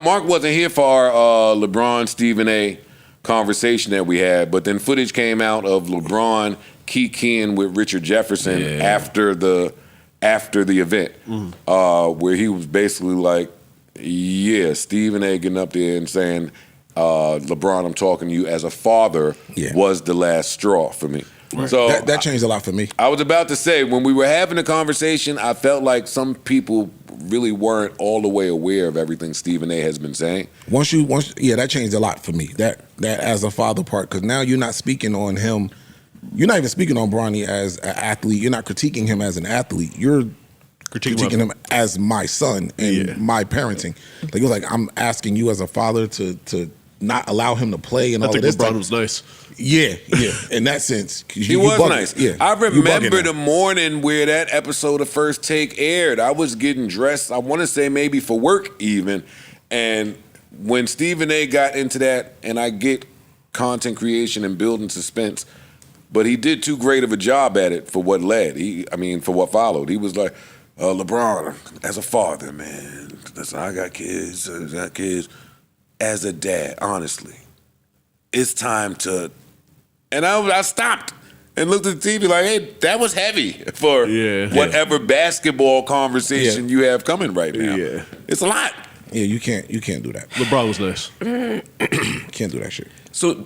Mark wasn't here for our LeBron Stephen A. conversation that we had, but then footage came out of LeBron keying with Richard Jefferson after the event, where he was basically like, "Yeah, Stephen A. getting up there and saying, LeBron, I'm talking to you as a father," was the last straw for me. Right. So that changed a lot for me. I was about to say, when we were having the conversation, I felt like some people really weren't all the way aware of everything Stephen A. has been saying. Once that changed a lot for me. That as a father part, because now you're not speaking on him. You're not even speaking on Bronnie as an athlete. You're not critiquing him as an athlete. You're critiquing him as my son and my parenting. Like it was like, I'm asking you as a father to not allow him to play and all of this. I think LeBron was nice. Yeah. In that sense, he was nice. Yeah, I remember the morning where that episode of First Take aired. I was getting dressed. I want to say maybe for work even, and when Stephen A. got into that, and I get content creation and building suspense, but he did too great of a job at it for what led. For what followed. He was like, LeBron, as a father, man, listen, I got kids. As a dad, honestly, it's time to. And I stopped and looked at the TV like, hey, that was heavy for whatever basketball conversation you have coming right now. Yeah. It's a lot. Yeah, you can't do that. LeBron was nice. Can't do that shit. So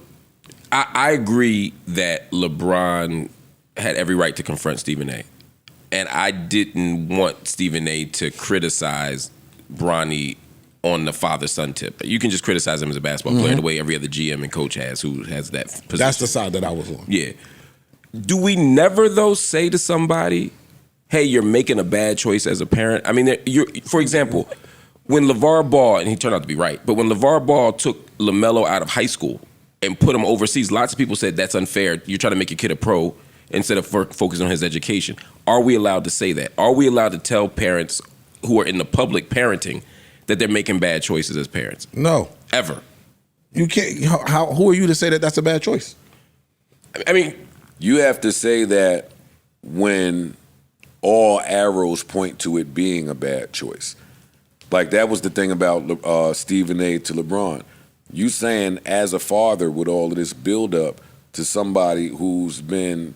I agree that LeBron had every right to confront Stephen A. And I didn't want Stephen A. to criticize Bronnie on the father-son tip. You can just criticize him as a basketball player the way every other GM and coach has who has that position. That's the side that I was on. Yeah. Do we never, though, say to somebody, hey, you're making a bad choice as a parent? I mean, for example, when LeVar Ball, and he turned out to be right, but when LeVar Ball took LaMelo out of high school and put him overseas, lots of people said that's unfair. You're trying to make your kid a pro instead of focusing on his education. Are we allowed to say that? Are we allowed to tell parents who are in the public parenting that they're making bad choices as parents? No. Ever. You can't. Who are you to say that that's a bad choice? I mean, you have to say that when all arrows point to it being a bad choice. Like that was the thing about Stephen A. to LeBron. You saying as a father with all of this build up to somebody who's been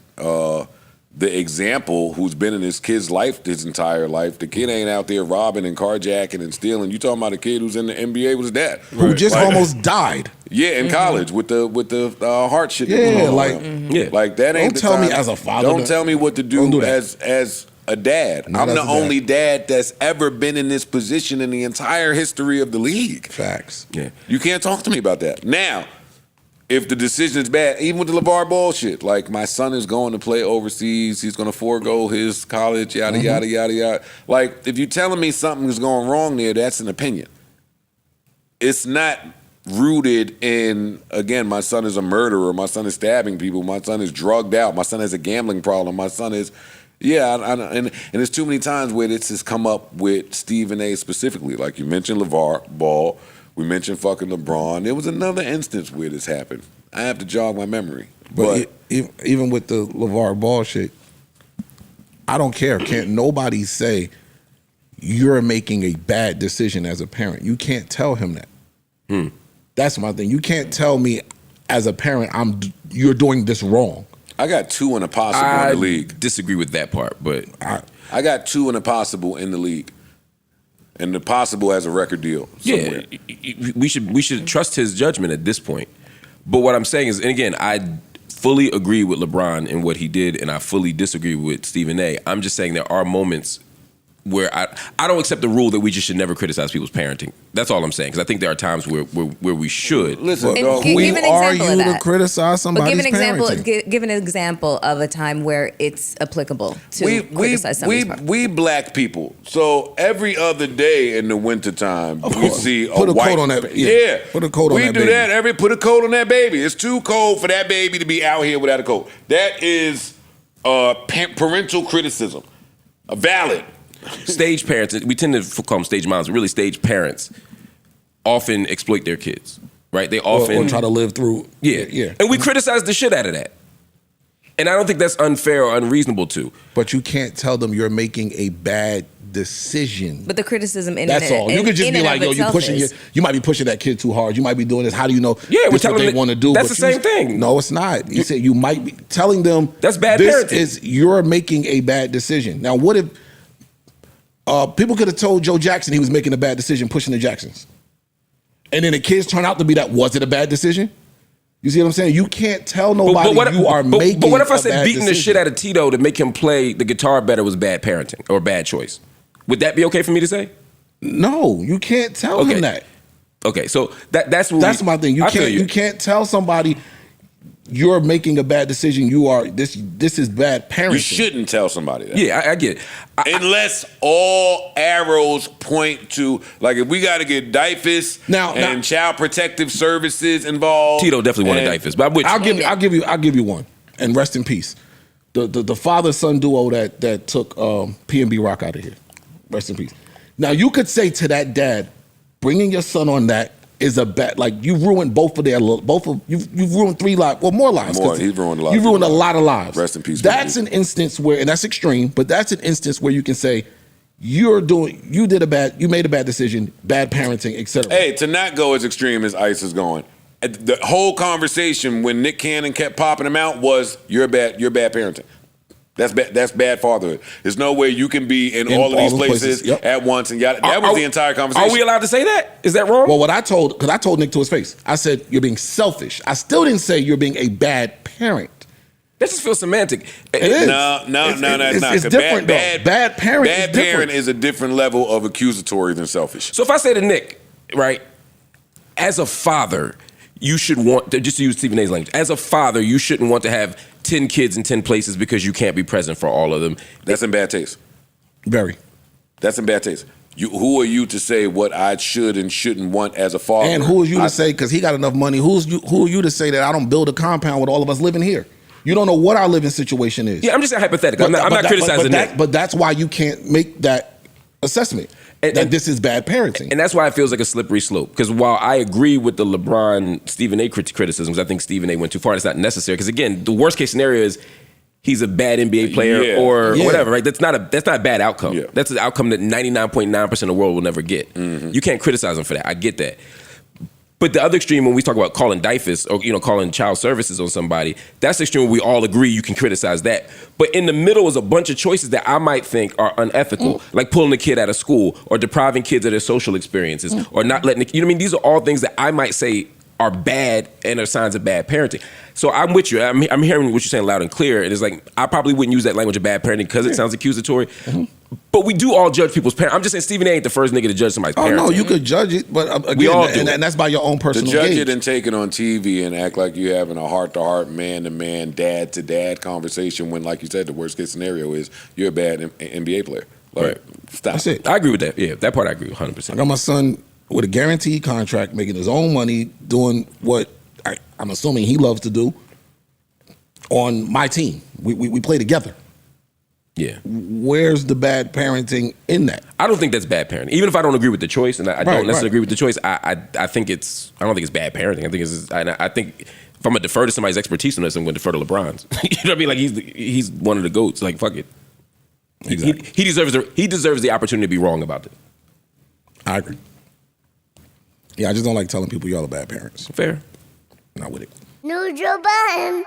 the example, who's been in his kid's life his entire life. The kid ain't out there robbing and carjacking and stealing. You talking about a kid who's in the NBA with his dad, who just almost died. Yeah, in college with the heart shit. Yeah, like that ain't. Don't tell me as a father. Don't tell me what to do as a dad. I'm the only dad that's ever been in this position in the entire history of the league. Facts. Yeah, you can't talk to me about that now. If the decision is bad, even with the LeVar Ball shit, like my son is going to play overseas, he's going to forego his college, yada, yada, yada, yada. Like, if you're telling me something is going wrong there, that's an opinion. It's not rooted in, again, my son is a murderer, my son is stabbing people, my son is drugged out, my son has a gambling problem, my son is, and there's too many times where this has come up with Stephen A. specifically. Like you mentioned LeVar Ball. We mentioned fucking LeBron. There was another instance where this happened. I have to jog my memory. But even with the LeVar Ball shit, I don't care. Can't nobody say you're making a bad decision as a parent. You can't tell him that. That's my thing. You can't tell me as a parent you're doing this wrong. I got 2 in a possible in the league. Disagree with that part, but I got 2 in a possible in the league. And the possible has a record deal somewhere. Yeah, we should trust his judgment at this point. But what I'm saying is, and again, I fully agree with LeBron and what he did, and I fully disagree with Stephen A. I'm just saying there are moments where I don't accept the rule that we just should never criticize people's parenting. That's all I'm saying, because I think there are times where we should. Listen, dog, who are you to criticize somebody's parenting? Give an example of a time where it's applicable to criticize somebody's parenting. We black people, so every other day in the wintertime, we see put a white coat on that. Put a coat on that baby. We do that. Put a coat on that baby. It's too cold for that baby to be out here without a coat. That is parental criticism. Valid. Stage parents, we tend to call them stage moms, but really stage parents often exploit their kids, right? They often or try to live through. Yeah. And we criticize the shit out of that. And I don't think that's unfair or unreasonable to. But you can't tell them you're making a bad decision. But the criticism in That's all. You could just be like, yo, you might be pushing that kid too hard. You might be doing this. How do you know Yeah, this is what they want to do? That's the same thing. No, it's not. You said you might be telling them that's bad parenting. You're making a bad decision. Now, what if people could have told Joe Jackson he was making a bad decision pushing the Jacksons? And then the kids turn out to be that, was it a bad decision? You see what I'm saying? You can't tell nobody making. But what if I said beating decision? the shit out of Tito to make him play the guitar better was bad parenting or bad choice? Would that be okay for me to say? No, you can't tell him that. Okay, so that's my thing. You can't tell somebody you're making a bad decision. You are this is bad parenting. You shouldn't tell somebody that. Yeah, I get it. Unless all arrows point to, like, if we got to get DIFUS and Child Protective Services involved. Tito definitely wanted DIFUS, but I'll give you one. And rest in peace. The father son duo that took P&B Rock out of here. Rest in peace. Now you could say to that dad, bringing your son on that is a bad, like, you ruined you've ruined 3 lives, well, more lives. He's ruined a lot. You've ruined a lot of lives. Rest in peace. That's an instance where, and that's extreme, but that's an instance where you can say you made a bad decision, bad parenting, etc. Hey, to not go as extreme as Ice is going. The whole conversation when Nick Cannon kept popping him out was you're bad parenting. That's bad fatherhood. There's no way you can be in all of these places at once, and that was the entire conversation. Are we allowed to say that? Is that wrong? Well, because I told Nick to his face. I said, you're being selfish. I still didn't say you're being a bad parent. That just feels semantic. It is. No, it's different, though. Bad parent is a different level of accusatory than selfish. So if I say to Nick, right, as a father, you should want to, just to use Stephen A's language, as a father, you shouldn't want to have 10 kids in 10 places because you can't be present for all of them. That's in bad taste. Very. That's in bad taste. Who are you to say what I should and shouldn't want as a father? And who are you to say, because he got enough money, who are you to say that I don't build a compound with all of us living here? You don't know what our living situation is. Yeah, I'm just saying hypothetical. I'm not criticizing Nick. But that's why you can't make that assessment. And this is bad parenting. And that's why it feels like a slippery slope. Because while I agree with the LeBron, Stephen A criticisms, I think Stephen A went too far. And it's not necessary. Because again, the worst case scenario is he's a bad NBA player or whatever, right? That's not a bad outcome. Yeah. That's an outcome that 99.9% of the world will never get. Mm-hmm. You can't criticize him for that. I get that. But the other extreme, when we talk about calling DIFUS or calling child services on somebody, that's the extreme where we all agree you can criticize that. But in the middle is a bunch of choices that I might think are unethical, like pulling a kid out of school or depriving kids of their social experiences or not letting the, you know what I mean? These are all things that I might say are bad and are signs of bad parenting. So I'm with you. I'm hearing what you're saying loud and clear. And it's like, I probably wouldn't use that language of bad parenting because it sounds accusatory. Mm-hmm. But we do all judge people's parents. I'm just saying Stephen A ain't the first nigga to judge somebody's parents. Oh, no, you could judge it, but again, we all do. And that's by your own personal To judge gauge. it and take it on TV and act like you're having a heart-to-heart, man-to-man, dad-to-dad conversation when, like you said, the worst-case scenario is you're a bad NBA player. Like, stop. That's it. I agree with that. Yeah, that part I agree with 100%. I got my son with a guaranteed contract, making his own money, doing what I'm assuming he loves to do on my team. We play together. Yeah. Where's the bad parenting in that? I don't think that's bad parenting. Even if I don't agree with the choice, and I don't necessarily agree with the choice, I think it's. I don't think it's bad parenting. I think if I'm gonna defer to somebody's expertise on this, I'm gonna defer to LeBron's. You know what I mean? Like he's one of the GOATs. Like fuck it. Exactly. He deserves the opportunity to be wrong about it. I agree. Yeah, I just don't like telling people y'all are bad parents. Fair. Not with it. Neutral Budden.